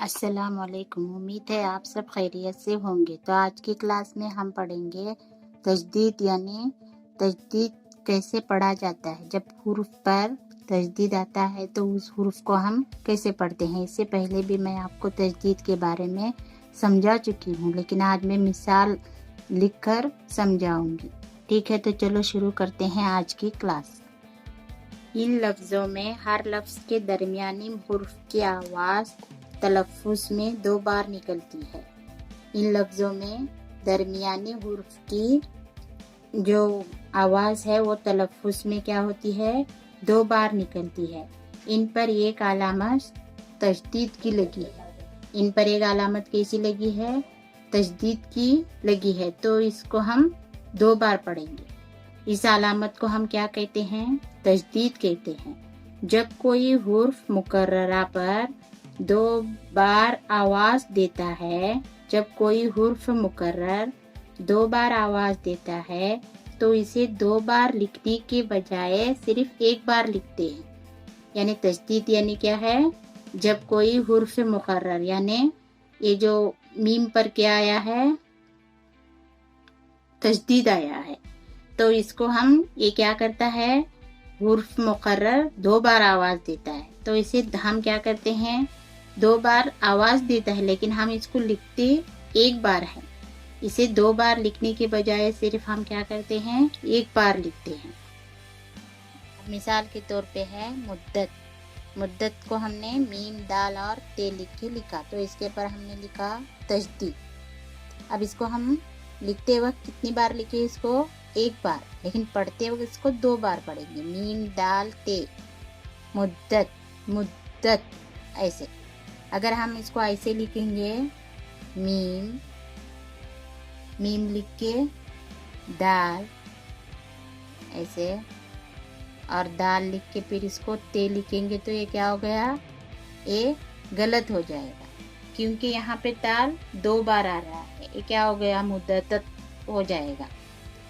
अस्सलाम वालेकुम। उम्मीद है आप सब खैरियत से होंगे। तो आज की क्लास में हम पढ़ेंगे तजदीद, यानी तजदीद कैसे पढ़ा जाता है। जब हुर्फ पर तजदीद आता है तो उस हुर्फ को हम कैसे पढ़ते हैं। इससे पहले भी मैं आपको तजदीद के बारे में समझा चुकी हूँ, लेकिन आज मैं मिसाल लिखकर समझाऊंगी। ठीक है, तो चलो शुरू करते हैं आज की क्लास। इन लफ्ज़ों में हर लफ्ज़ के दरमियानी हुर्फ की आवाज़ तलफ़्फ़ुज़ में 2 बार निकलती है। इन लफ्ज़ों में दरमियानी हुर्फ की जो आवाज़ है वो तलफ़्फ़ुज़ में क्या होती है, 2 बार निकलती है। इन पर एक अलामत तजदीद की लगी है। इन पर एक अलामत कैसी लगी है, तजदीद की लगी है, तो इसको हम 2 बार पढ़ेंगे। इस अलामत को हम क्या कहते हैं, तजदीद कहते हैं। जब कोई हुर्फ मुकर्ररा पर 2 बार आवाज देता है, जब कोई हुर्फ मुकर्रर 2 बार आवाज देता है तो इसे 2 बार लिखने के बजाय सिर्फ 1 बार लिखते हैं। यानी तजदीद यानी क्या है, जब कोई हुर्फ मुकर्रर, यानी ये जो मीम पर क्या आया है, तजदीद आया है, तो इसको हम, ये क्या करता है, हुर्फ मुकर्रर 2 बार आवाज देता है, तो इसे हम क्या करते हैं, 2 बार आवाज देता है लेकिन हम इसको लिखते 1 बार है। इसे 2 बार लिखने के बजाय सिर्फ हम क्या करते हैं, 1 बार लिखते हैं। मिसाल के तौर पे है मुद्दत। मुद्दत को हमने मीम, दाल और ते लिख के लिखा, तो इसके पर हमने लिखा तजदीद। अब इसको हम लिखते वक्त कितनी बार लिखे, इसको 1 बार, लेकिन पढ़ते वक्त इसको 2 बार पढ़ेंगे। मीम, दाल, ते, मुद्दत, मुद्दत, ऐसे। अगर हम इसको ऐसे लिखेंगे, मीम, मीम लिख के दाल ऐसे, और दाल लिख के फिर इसको ते लिखेंगे, तो ये क्या हो गया, ये गलत हो जाएगा, क्योंकि यहाँ पे दाल 2 बार आ रहा है। ये क्या हो गया, मुद्दत हो जाएगा।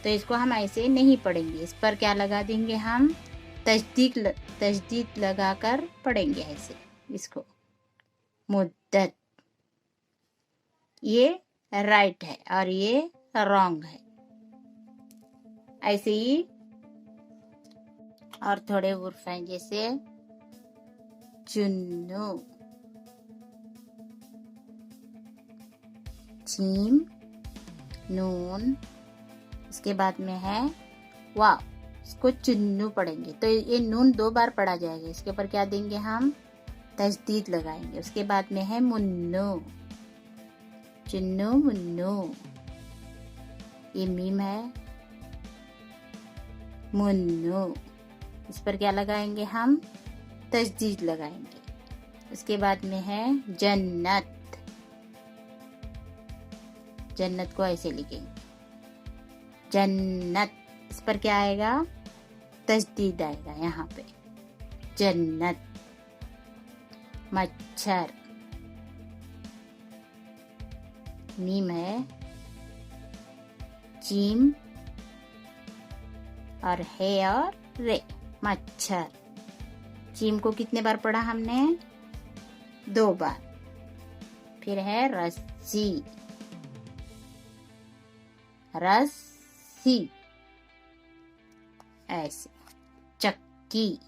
तो इसको हम ऐसे नहीं पढ़ेंगे, इस पर क्या लगा देंगे हम, तजदीद लगाकर पढ़ेंगे ऐसे इसको, मुद्दत। ये राइट है और ये रॉन्ग है। ऐसे ही और थोड़े हुर्फ हैं, जैसे चुन्नू, जीम, नून, इसके बाद में है वाव, इसको चुन्नू पढ़ेंगे, तो ये नून 2 बार पढ़ा जाएगा। इसके ऊपर क्या देंगे हम, तजदीद लगाएंगे। उसके बाद में है मुन्नू, चुन्नू, मुन्नू, ये मीम है, मुन्नू, इस पर क्या लगाएंगे हम, तजदीद लगाएंगे। उसके बाद में है जन्नत। जन्नत को ऐसे लिखेंगे, जन्नत, इस पर क्या आएगा, तजदीद आएगा यहाँ पे, जन्नत। मच्छर, मीम है, जीम और है और रे, मच्छर। जीम को कितने बार पढ़ा हमने, 2 बार। फिर है रस्सी, रस्सी, ऐसे। चक्की,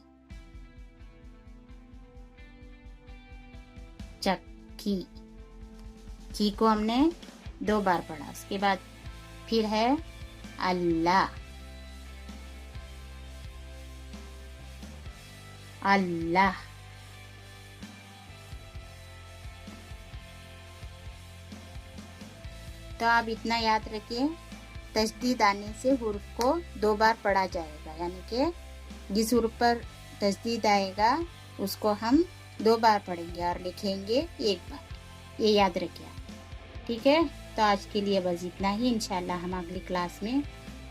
चक्की, की को हमने 2 बार पढ़ा। उसके बाद फिर है अल्लाह, अल्लाह। तो आप इतना याद रखिए, तजदीद आने से हुर्फ को 2 बार पढ़ा जाएगा, यानी कि जिस हुर्फ पर तजदीद आएगा उसको हम 2 बार पढ़ेंगे और लिखेंगे 1 बार। ये याद रखिए, ठीक है। तो आज के लिए बस इतना ही। इंशाल्लाह हम अगली क्लास में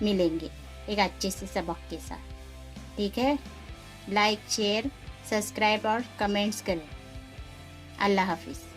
मिलेंगे एक अच्छे से सबक के साथ, ठीक है। लाइक, शेयर, सब्सक्राइब और कमेंट्स करें। अल्लाह हाफिज़।